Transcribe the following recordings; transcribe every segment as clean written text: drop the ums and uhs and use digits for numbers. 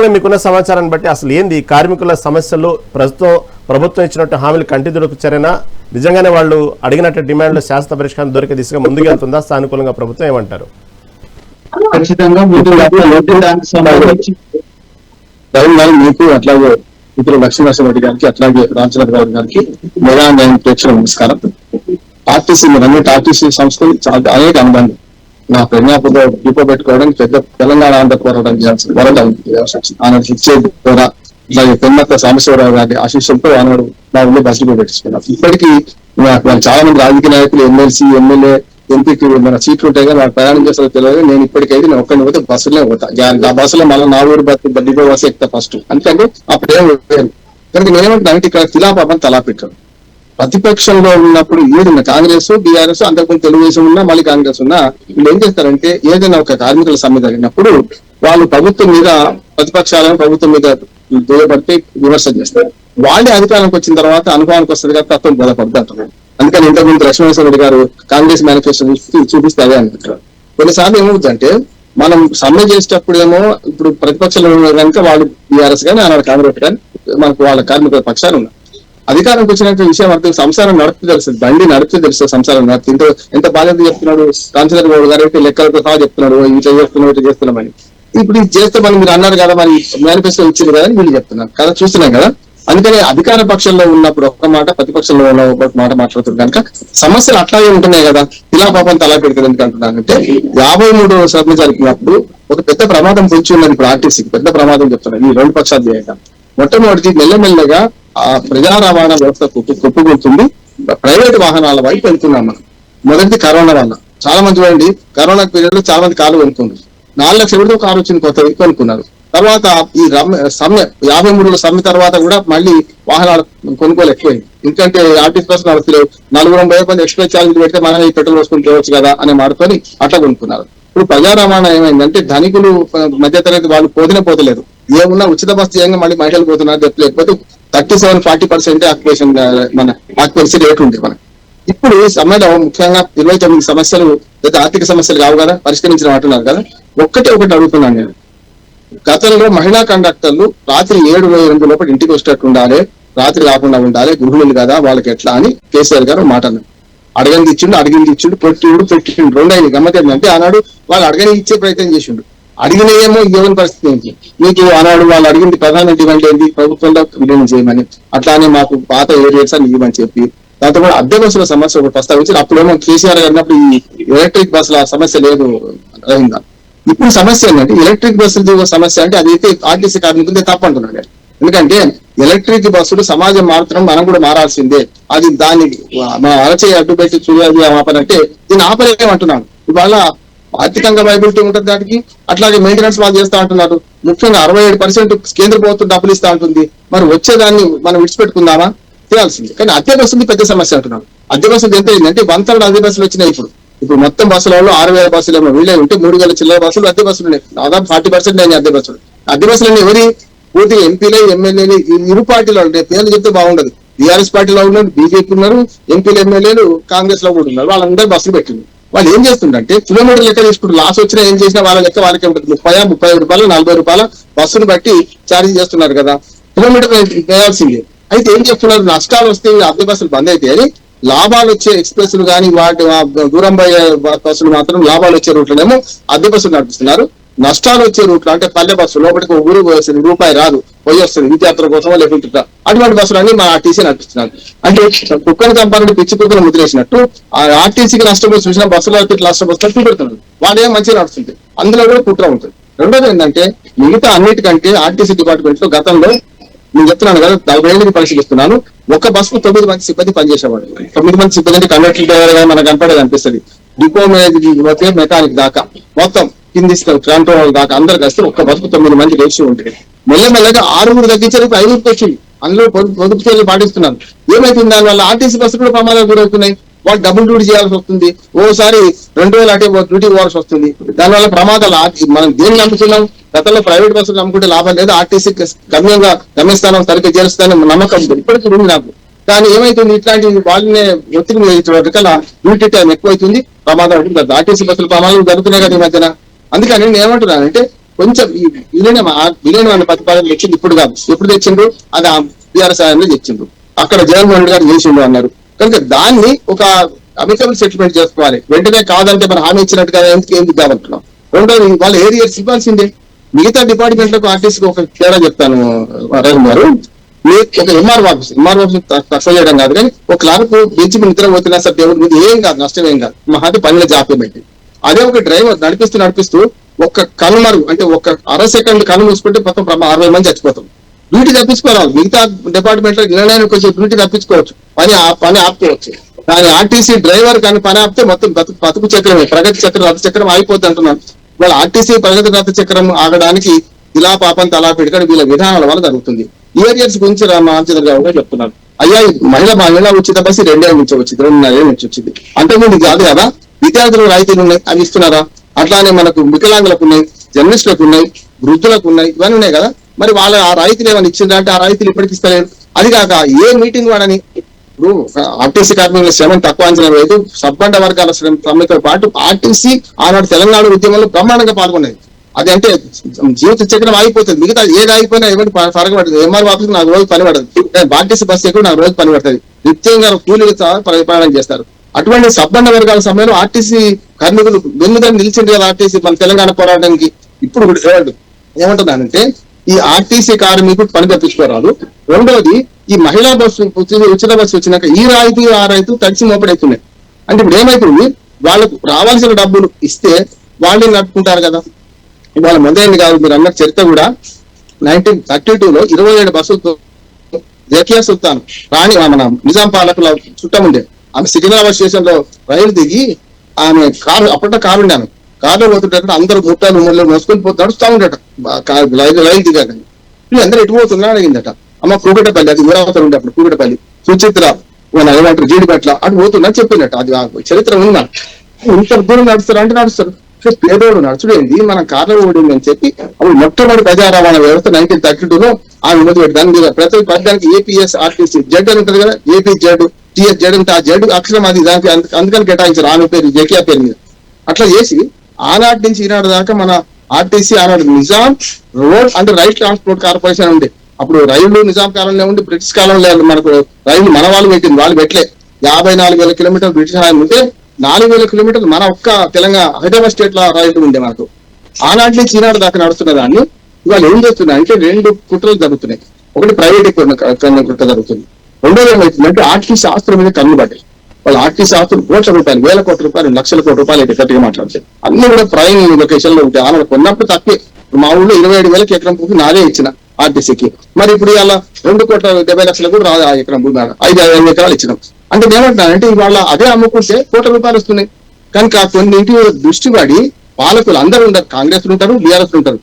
ప్రధానంగా మీకున్న సమాచారాన్ని బట్టి అసలు ఏంది కార్మికుల సమస్యలు ప్రభుత్వం ఇచ్చినట్టు హామీలు కంటితుడుకు చర్యనా, నిజంగానే వాళ్ళు అడిగినట్టు డిమాండ్లు శాశ్వత పరిష్కారం దొరికే దిశగా ముందుకెళ్తుందా, సానుకూలంగా ప్రభుత్వం ఏమంటారు? ఖచ్చితంగా మీకు అట్లాగే మిత్రులు లక్ష్మీనరసింహరెడ్డి గారికి అట్లాగే రామచంద్రరావు గారికి మెగా న్యాయం ప్రేక్షకుల నమస్కారం. ఆర్టీసీ ఆర్టీసీ సంస్థలు చాలా అనేక అనుబంధం. నా ప్రజ్ఞాపంలో డిపో పెట్టుకోవడానికి పెద్ద తెలంగాణ ఆంధ్ర పోరాటం చేయాల్సిన వరద ఆనాడు ఇచ్చేది ద్వారా ఇట్లాగే పెన్నత్త సాంబశివరావు గారి ఆశీస్సులతో ఆనాడు నా ఊళ్ళో బస్ డిపో పెట్టించుకున్నాను. ఇప్పటికీ చాలా మంది రాజకీయ నాయకులు ఎమ్మెల్సీ ఎమ్మెల్యే ఎంపీకి మన సీట్లు ఉంటాయి కానీ వాళ్ళు ప్రయాణం చేస్తారో తెలియదు. నేను ఇప్పటికైతే నేను ఒక్కడిని పోతే బస్సులే పోతా. ఆ బస్సులో మళ్ళీ నా ఊరు డిపో బస్సు ఎక్కుతా ఫస్ట్. అందుకంటే అప్పుడేం కనుక నేనేమంటే ఇక్కడ తిలాపాపం తలా పెట్టాను. ప్రతిపక్షంలో ఉన్నప్పుడు ఏదైనా కాంగ్రెస్ బీఆర్ఎస్ అంతకుముందు తెలుగుదేశం ఉన్నా మళ్ళీ కాంగ్రెస్ ఉన్నా వీళ్ళు ఏం చేస్తారంటే ఏదైనా ఒక కార్మికుల సమ్మె జరిగినప్పుడు వాళ్ళు ప్రభుత్వం మీద ప్రతిపక్షాలను ప్రభుత్వం మీద దూరపడితే విమర్శ చేస్తారు. వాళ్ళే అధికారానికి వచ్చిన తర్వాత అనుభవానికి వస్తుంది కదా తత్వం బలపడదు అంటున్నారు. అందుకని ఇంతకుముందు లక్ష్మీనరసింహరెడ్డి గారు కాంగ్రెస్ మేనిఫెస్టో చూపిస్తే అదే అనుకుంటారు. కొన్నిసార్లు ఏమవుతుందంటే మనం సమ్మె చేసేటప్పుడు ఏమో ఇప్పుడు ప్రతిపక్షంలో కనుక వాళ్ళు బీఆర్ఎస్ కానీ ఆనాడు కాంగ్రెస్ కానీ మనకు వాళ్ళ కార్మికుల పక్షాలు ఉన్నారు. అధికారానికి వచ్చిన విషయం అర్థం సంసారం నడుపుతూ తెలుస్తుంది, బండి నడుపుతూ తెలుస్తుంది సంసారం నడుపుతూ. ఎంత బాధ్యత చెప్తున్నాడు రామచంద్రబాబు గారు అయితే లెక్కలతో సహా చెప్తున్నాడు ఇట్లా చేస్తున్నాం ఇట్లా చేస్తున్నామని. ఇప్పుడు ఇది చేస్తామని మీరు అన్నారు కదా, మరి మేనిఫెస్టో ఇచ్చింది కదా అని వీళ్ళు చెప్తున్నారు కదా, చూస్తున్నాం కదా. అందుకని అధికార పక్షంలో ఉన్నప్పుడు ఒక్క మాట, ప్రతిపక్షంలో ఉన్న ఒక మాట మాట్లాడుతుంది కనుక సమస్యలు అట్లాగే ఉంటున్నాయి కదా. ఇలా పాపం తలా పెడుతుంది ఎందుకు అంటున్నానంటే 53వ సభ జరిపినప్పుడు ఒక పెద్ద ప్రమాదం పొంచి ఉన్నది. ఇప్పుడు ఆర్టీసీకి పెద్ద ప్రమాదం చెప్తున్నారు ఈ రెండు పక్షాలు చేయక. మొట్టమొదటి మెల్లమెల్లగా ఆ ప్రజా రవాణా వ్యవస్థ కుప్పగొడుతుంది, ప్రైవేట్ వాహనాల వైపు వెళ్తున్నాం మనం. మొదటిది కరోనా వల్ల చాలా మంది చూడండి, కరోనా పీరియడ్ లో చాలా మంది కారు కొనుక్కున్నారు. 4 లక్షల కారు వచ్చింది కొత్తది కొనుక్కున్నారు. తర్వాత ఈ సమ్మె 53వ సమ్మె తర్వాత కూడా మళ్ళీ వాహనాలు కొనుగోలు ఎక్కువైంది. ఎందుకంటే ఆర్టీసీ బస్సు నడుస్తలేవు, 40 మంది ఎక్స్ప్రెస్ ఛార్జీలు పెడితే మనం ఈ పెట్రోల్ పోసుకుని పోవచ్చు కదా అనే మాటతోని అట్లా కొనుక్కున్నారు. ఇప్పుడు ప్రజా రవాణా ఏమైందంటే ధనికులు మధ్యతరగతి వాళ్ళు పోతలేదు. ఏమున్నా ఉచిత బస్సు చేయంగా మళ్ళీ మహిళలు పోతున్నారు. లేకపోతే 37-40% ఆక్యుపేషన్ మన ఆక్యుపెన్సీ రేట్ ఉంది మనకి. ఇప్పుడు ఈ సమ్మెలో ముఖ్యంగా 29 సమస్యలు లేదా ఆర్థిక సమస్యలు కావు కదా పరిష్కరించిన అంటున్నారు కదా. ఒకటి అడుగుతున్నాను నేను. గతంలో మహిళా కండక్టర్లు రాత్రి 7-8 లోపల ఇంటికి వచ్చేటట్టు ఉండాలి, రాత్రి కాకుండా ఉండాలి, గృహిణులు కదా వాళ్ళకి ఎట్లా అని కేసీఆర్ గారు మాట అన్నారు. అడిగింది ఇచ్చిండు పెట్టిండు రెండైంది. గమ్మత్ ఏంటంటే ఆనాడు వాళ్ళు అడగని ఇచ్చే ప్రయత్నం చేసిండు, అడిగినేమో ఇవ్వని పరిస్థితి ఏంటి. మీకు ఆనాడు వాళ్ళు అడిగింది ప్రధాన డిమాండ్ ఏంటి, ప్రభుత్వంలో విలీనం చేయమని, అట్లానే మాకు పాత ఏరియాస్ అని ఇవ్వమని చెప్పి దాంతో కూడా అద్దె బస్సుల సమస్య ఒకటి ప్రస్తావించి అప్పుడేమో కేసీఆర్ గారినప్పుడు ఈ ఎలక్ట్రిక్ బస్సుల సమస్య లేదు రహిందా. ఇప్పుడు సమస్య ఏంటంటే ఎలక్ట్రిక్ బస్సుల సమస్య అంటే అదైతే ఆర్టీసీ కార్మికులే తప్పంటున్నాడు. ఎందుకంటే ఎలక్ట్రిక్ బస్సులు సమాజం మాత్రం మనం కూడా మారాల్సిందే. అది దాన్ని మన అరచేయి అడ్డు పెట్టి చూడాలి ఆపనంటే దీన్ని ఆపలేమంటున్నాను. ఇవాళ ఆర్థికంగా వైబిలిటీ ఉంటుంది దానికి, అట్లాగే మెయింటెనెన్స్ వాళ్ళు చేస్తా అంటున్నారు. ముఖ్యంగా 67% కేంద్ర ప్రభుత్వం డబ్బులు ఇస్తా ఉంటుంది. మరి వచ్చేదాన్ని మనం విడిచిపెట్టుకుందామా, చేయాల్సింది. కానీ అద్దె బస్సులు పెద్ద సమస్య అంటున్నాను. అద్దె బస్సులు ఎంత అయిందంటే 1/3 అద్దె బస్సులు వచ్చినాయి. ఇప్పుడు మొత్తం బస్సులలో 6,000 బస్సులు ఏమో వీళ్ళే ఉంటే 3,000 చిల్లర బస్సులు అద్దె బస్సులు ఉన్నాయి. దాదాపు 40% అయినాయి అద్దె బస్సులు. అద్దె బస్సులన్నీ ఎవరి పూర్తిగా ఎంపీలే ఎమ్మెల్యేలు ఇరు పార్టీలో ఉంటాయి. పేర్లు చెప్తే బాగుండదు. బీఆర్ఎస్ పార్టీలో ఉన్నారు, బీజేపీ ఉన్నారు, ఎంపీలు ఎమ్మెల్యేలు కాంగ్రెస్ లో కూడా ఉన్నారు. వాళ్ళందరూ బస్సులు పెట్టింది. వాళ్ళు ఏం చేస్తుంటే కిలోమీటర్ లెక్క తీసుకుంటారు. లాస్ వచ్చినా ఏం చేసినా వాళ్ళ లెక్క వాళ్ళకే ఉంటుంది. 30-35 రూపాయలు 40 రూపాయల బస్సును బట్టి ఛార్జ్ చేస్తున్నారు కదా, కిలోమీటర్ వేయాల్సిందే. అయితే ఏం చెప్తున్నారు, నష్టాలు వస్తే అద్దె బస్సులు బంద్ అయితే అని లాభాలు వచ్చే ఎక్స్ప్రెస్లు కానీ వాటి దూరం పోయే బస్సులు మాత్రం లాభాలు వచ్చే రూట్లనేమో అద్దె బస్సులు నడిపిస్తున్నారు. నష్టాలు వచ్చే రూట్లు అంటే పల్లె బస్సు లోపలికి ఊరు పోయేస్తుంది, రూపాయి రాదు, పోయి వస్తుంది విద్యార్థుల కోసమో లేకుంటుంటా అటువంటి బస్సులు అన్ని మన ఆర్టీసీ నడిపిస్తున్నారు. అంటే కుక్కను చంపాలని పిచ్చి కుక్కను ముద్రేసినట్టు ఆ ఆర్టీసీకి నష్టపోయి చూసిన బస్సులో నష్టపోతున్నారు చూపెడుతున్నారు. వాళ్ళేం మంచిగా నడుస్తుంది, అందులో కూడా కుట్ర ఉంటుంది. రెండోది ఏంటంటే మిగతా అన్నిటికంటే ఆర్టీసీ డిపార్ట్మెంట్ లో గతంలో నేను చెప్తున్నాను కదా 40 ఏళ్ళకి పరిశీలిస్తున్నాను. ఒక బస్సు 9 మంది సిబ్బంది పనిచేసేవాడు. 9 మంది సిబ్బంది అంటే కండక్టర్ డ్రైవర్ గా మనకు కనపడేది అనిపిస్తుంది. డిపో మేనేజర్ మెకానిక్ దాకా మొత్తం కింది కంట్రోల్ దాకా అందరు కలిసి ఒక్క బస్సు 9 మంది రేషియో ఉంటుంది. మెల్లమెల్లగా 6 తగ్గించడానికి 5 వచ్చింది. అందులో పొదుపు చర్యలు పాటిస్తున్నారు. ఏమైతుంది దానివల్ల ఆర్టీసీ బస్సులు కూడా ప్రమాదాలు గురవుతున్నాయి. వాళ్ళు డబుల్ డ్యూటీ చేయాల్సి వస్తుంది. ఓసారి 2,000 అటే డ్యూటీ పోవాల్సి వస్తుంది. దానివల్ల ప్రమాదాలు మనం దేన్ని నమ్ముతున్నాం. గతంలో ప్రైవేట్ బస్సులు నమ్ముకుంటే లాభం లేదు, ఆర్టీసీ గమ్యస్థానం సరిగ్గా చేరుస్తానని నమ్మకం ఇప్పటికీ ఉంది నాకు. కానీ ఏమైతుంది, ఇట్లాంటి వాళ్ళని ఒత్తిడి కల్లా డ్యూటీ టైం ఎక్కువైతుంది, ప్రమాదం ఉంటుంది. ఆర్టీసీ బస్సులు ప్రమాదాలు జరుగుతున్నాయి కదా ఈ మధ్యన. అందుకని నేను ఏమంటున్నానంటే కొంచెం ఈ విలీనం అనే ప్రతిపాదన తెచ్చింది ఇప్పుడు కాదు, ఎప్పుడు తెచ్చిండ్రు, అది టీఆర్ఎస్ హయాంలో తెచ్చిండ్రు, అక్కడ జగన్మోహన్ రెడ్డి గారు చేసిండు అన్నారు. కనుక దాన్ని ఒక అమికబుల్ సెటిల్మెంట్ చేసుకోవాలి. వెంటనే కాదంటే మనం హామీ ఇచ్చినట్టుగా ఎందుకు కావాలంటున్నాం. రెండోది వాళ్ళు ఏరియాస్ ఇవ్వాల్సిందే. మిగతా డిపార్ట్మెంట్లకు ఆర్టీసీకి ఒక తేడా చెప్తాను రఘు గారు. ఒక ఎంఆర్ఓ ఆఫీస్ తక్కువ చేయడం కాదు, కానీ ఒక క్లర్క్ బెంచ్ మీద నిద్ర పోతున్నా సార్ దేవుడి మీద ఏం కాదు, నష్టం ఏం కాదు, మా హాతి పనిలో జాప్యం పెట్టి. అదే ఒక డ్రైవర్ నడిపిస్తూ ఒక్క కనుమరు అంటే ఒక సెకండ్ కను మూసుకుంటే మొత్తం 60 మంది చచ్చిపోతాం. డ్యూటీ తప్పించుకోవాలి. మిగతా డిపార్ట్మెంట్ లో నిర్ణయానికి కొంచెం డ్యూటీ తప్పించుకోవచ్చు, పని ఆపుకోవచ్చు. కానీ ఆర్టీసీ డ్రైవర్ కానీ పని ఆపితే మొత్తం బతుకు చక్రమే, ప్రగతి చక్రం రథ చక్రం ఆగిపోద్ది అంటున్నాను. వాళ్ళ ఆర్టీసీ ప్రగతి రథ చక్రం ఆగడానికి ఇలా పాపం తలా పెట్టుకొని వీళ్ళ విధానాల వల్ల జరుగుతుంది. ఏరియర్స్ గురించి రామచంద్ర గారు చెప్తున్నారు. అయ్యా మహిళా ఉచిత బస్సు 2 ఏళ్ళ నుంచి వచ్చింది, 2.5 ఏళ్ళ నుంచి వచ్చింది. అంతకుముందు కాదు కదా. విద్యార్థులకు రాయితీలు ఉన్నాయి, అవి ఇస్తున్నారా? అట్లానే మనకు వికలాంగులకు ఉన్నాయి, జర్నలిస్టులకు ఉన్నాయి, వృద్ధులకు ఉన్నాయి, ఇవన్నీ ఉన్నాయి కదా. మరి వాళ్ళ ఆ రాయితీలు ఏమైనా ఇచ్చిందా అంటే ఆ రాయితీలు ఇప్పటికి ఇస్తలేదు. అది కాక ఏ మీటింగ్ వాడని ఇప్పుడు ఆర్టీసీ కార్మికుల శ్రమను తక్కువ అంచనా వేయదు, సబ్బండ వర్గాల శ్రమతో పాటు ఆర్టీసీ ఆనాడు తెలంగాణ ఉద్యమంలో బ్రహ్మాండంగా పాల్గొనేది. అది అంటే జీవిత చక్రం ఆగిపోతుంది. మిగతా ఏది ఆగిపోయినా ఎవరికి పడదు. ఎంఆర్ ఆఫీస్ నాకు రోజు పని పడదు, ఆర్టీసీ బస్సు ఎక్కువ నాకు రోజు పని పడుతుంది. నిత్యంగా కూలీలు ప్రయాణం చేస్తారు. అటువంటి సబ్బండ వర్గాల సమయంలో ఆర్టీసీ కార్మికులు వెన్నుగా నిలిచింది కదా ఆర్టీసీ మన తెలంగాణ పోరాటానికి. ఇప్పుడు ఏమంటున్నానంటే ఈ ఆర్టీసీ కార్మికుడు పని తప్పించుకోరాదు. రెండోది ఈ మహిళా బస్సు ఉచిత బస్సు వచ్చినాక ఈ రాయితీ ఆ రైతు తడిసి మోపడవుతున్నాయి. అంటే ఇప్పుడు ఏమైతుంది, వాళ్ళకు రావాల్సిన డబ్బులు ఇస్తే వాళ్ళే నడుపుకుంటారు కదా. ఇవాళ మొదలైంది కాదు, మీరు అన్న చరిత్ర కూడా 1932లో 27 బస్సులతో జకియా సుల్తాన్ రాణి మన నిజాం పాలకుల చుట్టం ఉండే ఆమె సికింద్రాబాద్ స్టేషన్ లో రైలు దిగి ఆమె కారు అప్పట్లో కారు ఉండే, ఆమె కారులో పోతుంటే అందరూ ముళ్ళు మోసుకొని పోతే నడుస్తూ ఉండట రైలు దిగాక. అందరూ ఎటు పోతున్నా అడిగిందట. అమ్మ కూకటపల్లి, అది ఊరావతలు ఉండే అప్పుడు కూకటపల్లి, సుచిత్ర ఏమంటారు జీడిపట్ల అటు పోతున్నా చెప్పిందట. అది చరిత్ర ఉందా. ఇంత దూరం నడుస్తారు అంటే నడుస్తారు. పేదోడు నడుచుడేంది మన కార్లో ఓడింది అని చెప్పి అప్పుడు మొట్టమొదటి ప్రజా రవాణా వ్యవస్థ 1932లో ఆమె మొదలు దాని మీద ప్రతి పద్యానికి ఏపీఎస్ ఆర్టీసీ జెడ్ అని ఉంటుంది కదా, ఏపీ జెడ్ టిఎస్ జెడ్ అంటే ఆ జెడ్ అక్షరం అది దానికి అందుకని కేటాయించారు ఆమె పేరు జకియా పేరు మీద. అట్లా చేసి ఆనాటి నుంచి ఈనాడు దాకా మన ఆర్టీసీ ఆనాడు నిజాం రోడ్ అంటే రైల్ ట్రాన్స్పోర్ట్ కార్పొరేషన్ ఉండే. అప్పుడు రైళ్లు నిజాం కాలంలో ఉండి బ్రిటిష్ కాలంలో మనకు రైలు మన వాళ్ళు పెట్టింది, వాళ్ళు పెట్టలే. 54,000 కిలోమీటర్లు బ్రిటిష్ హాయం ఉంటే 4,000 కిలోమీటర్లు మన ఒక్క తెలంగాణ హైదరాబాద్ స్టేట్ లో రైలు ఉండే మనకు. ఆనాటి నుంచి ఈనాడు దాకా నడుస్తున్న దాన్ని ఇవాళ ఏం చేస్తున్నాయి అంటే 2 కుట్రలు జరుగుతున్నాయి. ఒకటి ప్రైవేట్ కుట్ర జరుగుతుంది, రెండోది ఏమవుతుందంటే ఆర్టీసీ శాస్త్రం మీద కన్ను పడ్డాయి. వాళ్ళు ఆర్టీసీ శాస్త్రం కోట్ల రూపాయలు, వేల కోట్ల రూపాయలు, లక్షల కోట్ల రూపాయలు అయితే గట్టిగా మాట్లాడతారు. అన్ని కూడా ప్రైమ్ లొకేషన్ లో ఉంటాయి. ఆనాడు కొన్నప్పుడు తక్కువే. మా ఊళ్ళో 27,000 ఎకరం భూమి నాదే ఇచ్చిన ఆర్టీసీకి. మరి ఇప్పుడు ఇలా 2,70,00,000 కూడా రాదు ఆ ఎకరం భూమి, 5 ఎకరాలు ఇచ్చినాం. అంటే ఏమంటున్నానంటే ఇవాళ అదే అమ్ముకుంటే కోట్ల రూపాయలు వస్తున్నాయి. కనుక కొన్నింటి దృష్టి పడి పాలకులు అందరూ ఉంటారు, కాంగ్రెస్ ఉంటారు, బీఆర్ఎస్ ఉంటారు.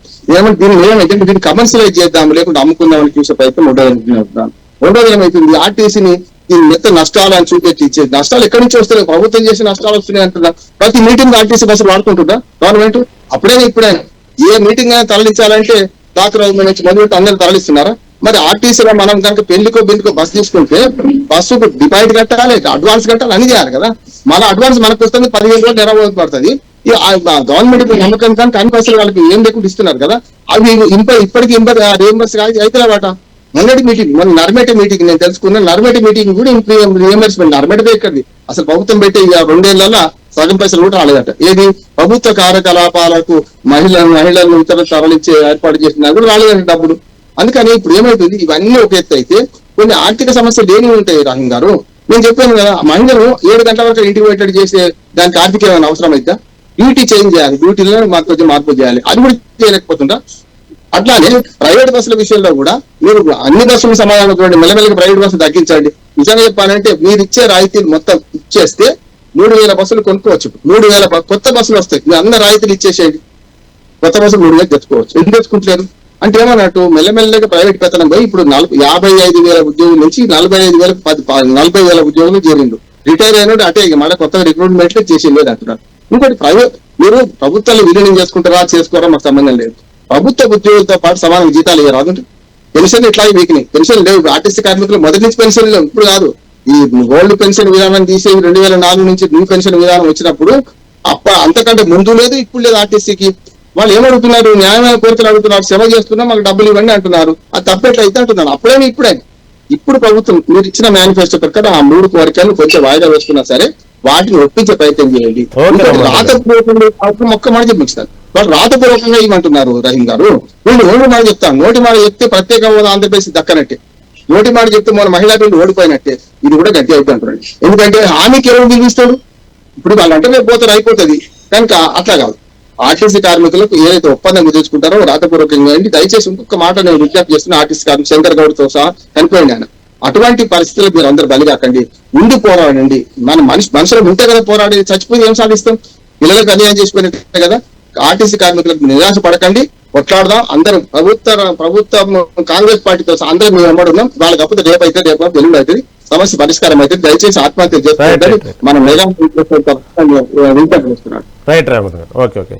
దీన్ని కమర్షియలైజ్ చేద్దాం లేకుంటే అమ్ముకుందామని చూసే ప్రయత్నం రెండోది ఏమైతుంది, ఆర్టీసీని దీని మెత్త నష్టాలు అని చూపెట్టి ఇచ్చే నష్టాలు ఎక్కడి నుంచి వస్తున్నాయి, ప్రభుత్వం చేసే నష్టాలు వస్తున్నాయి అంటున్నారు. ప్రతి మీటింగ్ ఆర్టీసీ బస్సులు వాడుకుంటుందా గవర్నమెంట్? అప్పుడైనా ఇప్పుడైనా ఏ మీటింగ్ అయినా తరలించాలంటే డాక్టర్ నుంచి మొదలుపెట్టి అందరూ తరలిస్తున్నారా? మరి ఆర్టీసీలో మనం కనుక పెళ్లికో బస్సు తీసుకుంటే బస్సుకు డిపాజిట్ కట్టాలి, అడ్వాన్స్ కట్టాలి, అన్ని చేయాలి కదా. మన అడ్వాన్స్ మనకు వస్తుంది 15 రోజులు నెరవేర్చు పడుతుంది. గవర్నమెంట్ నమ్మకం కానీ అన్ని బస్సులు వాళ్ళకి ఏం లేకుండా ఇస్తున్నారు కదా. అవి ఇప్పటికీ రియంబర్స్ అయితే వాట. మొన్నటి మీటింగ్ మన నర్మేటి మీటింగ్ నేను తెలుసుకున్నా, నర్మేటి మీటింగ్ కూడా రియంబర్స్మెంట్ నర్మేటి ఎక్కడిది అసలు ప్రభుత్వం పెట్టి 2 ఏళ్లలో సగం పైసలు కూడా రాలేదట. ఏది ప్రభుత్వ కార్యకలాపాలకు మహిళలను ఇతర తరలించే ఏర్పాటు చేసినా కూడా రాలేదంటే డబ్బులు. అందుకని ఇప్పుడు ఏమైతుంది, ఇవన్నీ ఒక ఎత్తు అయితే కొన్ని ఆర్థిక సమస్యలు ఏమి ఉంటాయి రాహుల్ గారు. నేను చెప్పాను కదా, మహిళలు 7 గంటల వరకు ఇంటికి పెట్టేది చేసే దానికి ఆర్థిక ఏమైనా అవసరం అయితే డ్యూటీ చేంజ్ చేయాలి, డ్యూటీలో కొంచెం మార్పు చేయాలి, అది కూడా చేయలేకపోతుంటా. అట్లానే ప్రైవేట్ బస్సుల విషయంలో కూడా మీరు అన్ని బస్సులు సమాధానం చూడండి, మెల్లమెల్లగా ప్రైవేట్ బస్సులు తగ్గించండి. నిజంగా చెప్పాలంటే మీరు ఇచ్చే రాయితీలు మొత్తం ఇచ్చేస్తే 3,000 బస్సులు కొనుక్కోవచ్చు. 3,000 కొత్త బస్సులు వస్తాయి. మీరు అన్న రాయితీలు ఇచ్చేసేయండి, కొత్త బస్సులు 3,000 తెచ్చుకోవచ్చు. ఎందుకు తెచ్చుకుంటలేదు అంటే ఏమన్నట్టు మెల్లమెల్లగా ప్రైవేట్ పెత్తనం పోయి ఇప్పుడు 55,000 ఉద్యోగుల నుంచి 40,000 ఉద్యోగులు చేరిండు. రిటైర్ అయినట్టు అటే మళ్ళీ కొత్తగా రిక్రూట్మెంట్ చేసింది అంటున్నారు. ఇంకోటి ప్రైవేట్ మీరు ప్రభుత్వాలు విలీనం చేసుకుంటారా చేసుకోరా మాకు సంబంధం లేదు. ప్రభుత్వ ఉద్యోగులతో పాటు సమాన జీతాలు ఇవ్వరాదు. పెన్షన్ ఇట్లాగే వీకినాయి, పెన్షన్ లేవు. ఆర్టీసీ కార్మికులు మొదటి నుంచి పెన్షన్ లేవు, ఇప్పుడు కాదు. ఈ ఓల్డ్ పెన్షన్ విధానాన్ని తీసేసి 2004 నుంచి న్యూ పెన్షన్ విధానం వచ్చినప్పుడు అంతకంటే ముందు లేదు ఇప్పుడు లేదు ఆర్టీసీకి. వాళ్ళు ఏమడుగుతున్నారు? న్యాయమైన కోరికలు అడుగుతున్నారు, సేవ చేస్తున్నా మాకు డబ్బులు ఇవ్వండి అంటున్నారు. అది తప్పేట్లయితే అంటున్నారు. అప్పుడేమి ఇప్పుడు ప్రభుత్వం మీరు ఇచ్చిన మేనిఫెస్టో ప్రకారం ఆ 3 కోరికలను కొంచెం వాయిదా వేస్తున్నా సరే వాటిని ఒప్పించే ప్రయత్నం చేయండి. రాతపూర్వకంగా ఒక్క మాట చెప్పించారు, వాళ్ళు రాతపూర్వకంగా ఇవ్వమంటున్నారు. రహీం గారు, వీళ్ళు నోటి మాట చెప్తాను, నోటి మాట చెప్తే ప్రత్యేక హోదా ఆంధ్రప్రదేశ్ దక్కనట్టే, నోటి మాట చెప్తే మన మహిళా బిల్లు ఓడిపోయినట్టే. ఇది కూడా గట్టి అవుతుంది అంటున్నాడు. ఎందుకంటే హామీకి ఎవరు దిగిస్తాడు? ఇప్పుడు వాళ్ళు అంటే రేపు పోతారు, అయిపోతుంది. కనుక అట్లా కాదు. ఆర్టీసీ కార్మికులకు ఏదైతే ఒప్పందం కుదుర్చుకుంటారో రాతపూర్వకంగా ఏంటి, దయచేసి ఇంకొక మాట నేను విజ్ఞప్తి చేస్తున్నా. ఆర్టీసీ కార్మికులు శంకర్ గౌడ్ తో సహా చనిపోయింది ఆయన. అటువంటి పరిస్థితులకు మీరు అందరు బలిగాకండి, ఉండి పోరాడండి. మన మనుషులు ఉంటే కదా పోరాడేది, చచ్చిపోయి ఏం సాధిస్తాం? పిల్లలకు అన్యాయం చేసిపోయినట్టే కదా. ఆర్టీసీ కార్మికులకు నిరాశ పడకండి, కొట్లాడదాం. అందరం ప్రభుత్వం కాంగ్రెస్ పార్టీతో అందరం మేము ఉన్నాం. వాళ్ళ కాకపోతే రేపు అయితే రేపు వెలుగు అవుతుంది, సమస్య పరిష్కారం అయితే. దయచేసి ఆత్మహత్య చేసుకోవద్దని మన మేఘా విజ్ఞప్తి చేస్తున్నాడు. రైట్ రామన్ గారు. ఓకే.